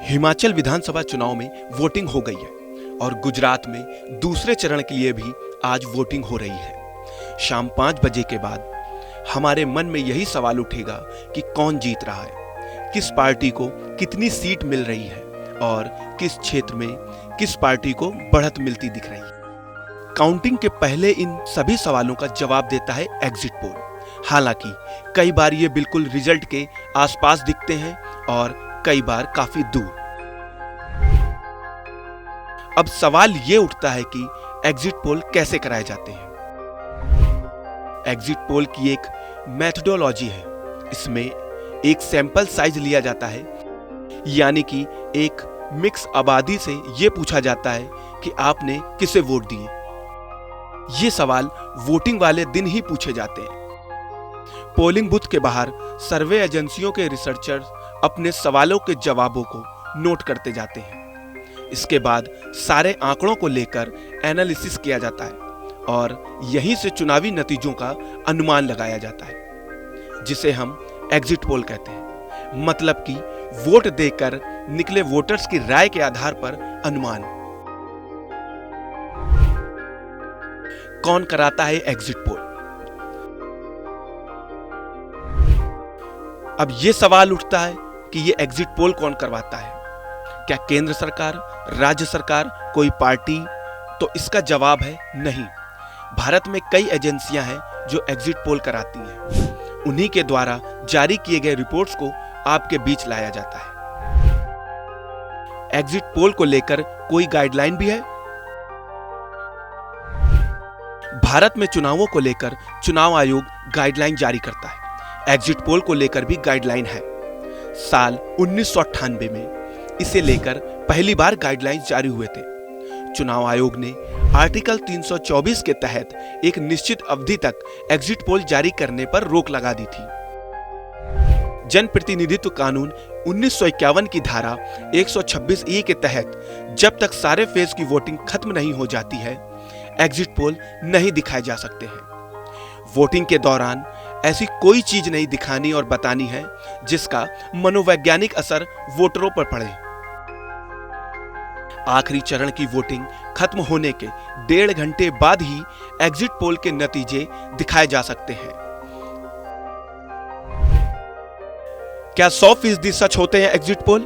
हिमाचल विधानसभा चुनाव में वोटिंग हो गई है और गुजरात में दूसरे चरण के लिए भी आज वोटिंग हो रही है। शाम 5 बजे के बाद हमारे मन में यही सवाल उठेगा कि कौन जीत रहा है, किस पार्टी को कितनी सीट मिल रही है और किस क्षेत्र में किस पार्टी को बढ़त मिलती दिख रही है। काउंटिंग के पहले इन सभी सवालों का जवाब देता है एग्जिट पोल। हालांकि कई बार ये बिल्कुल रिजल्ट के आसपास दिखते हैं और कई बार काफी दूर। अब सवाल ये उठता है कि एग्जिट पोल कैसे कराए जाते हैं। एग्जिट पोल की एक मेथोडोलॉजी है। इसमें एक सैंपल साइज लिया जाता है, यानी कि एक मिक्स आबादी से यह पूछा जाता है कि आपने किसे वोट दिए। ये सवाल वोटिंग वाले दिन ही पूछे जाते हैं। पोलिंग बूथ के बाहर सर्वे एजेंसियों के रिसर्चर्स अपने सवालों के जवाबों को नोट करते जाते हैं। इसके बाद सारे आंकड़ों को लेकर एनालिसिस किया जाता है और यहीं से चुनावी नतीजों का अनुमान लगाया जाता है, जिसे हम एग्जिट पोल कहते हैं। मतलब कि वोट देकर निकले वोटर्स की राय के आधार पर अनुमान। कौन कराता है एग्जिट पोल? अब यह सवाल उठता है कि यह एग्जिट पोल कौन करवाता है? क्या केंद्र सरकार, राज्य सरकार, कोई पार्टी? तो इसका जवाब है नहीं। भारत में कई एजेंसियां हैं जो एग्जिट पोल कराती हैं। उन्हीं के द्वारा जारी किए गए रिपोर्ट्स को आपके बीच लाया जाता है। एग्जिट पोल को लेकर कोई गाइडलाइन भी है। भारत में चुनावों को लेकर चुनाव आयोग गाइडलाइन जारी करता है। एग्जिट पोल को लेकर भी गाइडलाइन है। साल 1998 में इसे लेकर पहली बार गाइडलाइंस जारी हुए थे। चुनाव आयोग ने आर्टिकल 324 के तहत एक निश्चित अवधि तक एग्जिट पोल जारी करने पर रोक लगा दी थी। जनप्रतिनिधित्व कानून 1951 की धारा 126(e) के तहत जब तक सारे फेज की वोटिंग खत्म नहीं हो जाती है, एग्जिट पोल नहीं दिखाए जा सकते हैं। वोटिंग के दौरान ऐसी कोई चीज नहीं दिखानी और बतानी है जिसका मनोवैज्ञानिक असर वोटरों पर पड़े। आखिरी चरण की वोटिंग खत्म होने के 1.5 घंटे बाद ही एग्जिट पोल के नतीजे दिखाए जा सकते हैं। क्या 100% सच होते हैं एग्जिट पोल?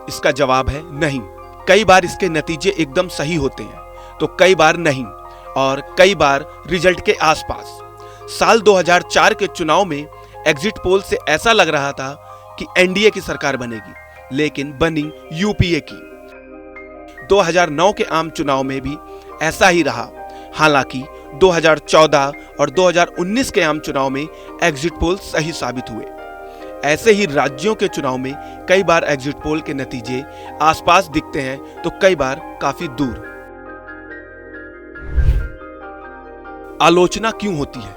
इसका जवाब है नहीं। कई बार इसके नतीजे एकदम सही होते हैं तो कई बार नहीं, और कई बार रिजल्ट के आसपास। साल 2004 के चुनाव में एग्जिट पोल से ऐसा लग रहा था कि एनडीए की सरकार बनेगी, लेकिन बनी यूपीए की। 2009 के आम चुनाव में भी ऐसा ही रहा। हालांकि 2014 और 2019 के आम चुनाव में एग्जिट पोल सही साबित हुए। ऐसे ही राज्यों के चुनाव में कई बार एग्जिट पोल के नतीजे आसपास दिखते हैं तो कई बार काफी दूर। आलोचना क्यों होती है?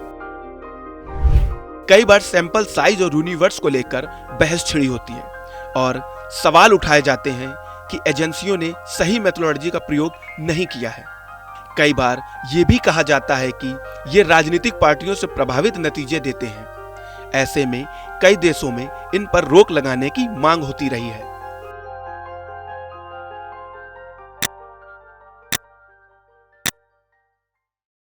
कई बार सैंपल साइज और यूनिवर्स को लेकर बहस छिड़ी होती है और सवाल उठाए जाते हैं कि एजेंसियों ने सही मेथोडोलॉजी का प्रयोग नहीं किया है। कई बार यह भी कहा जाता है कि ये राजनीतिक पार्टियों से प्रभावित नतीजे देते हैं। ऐसे में कई देशों में इन पर रोक लगाने की मांग होती रही है।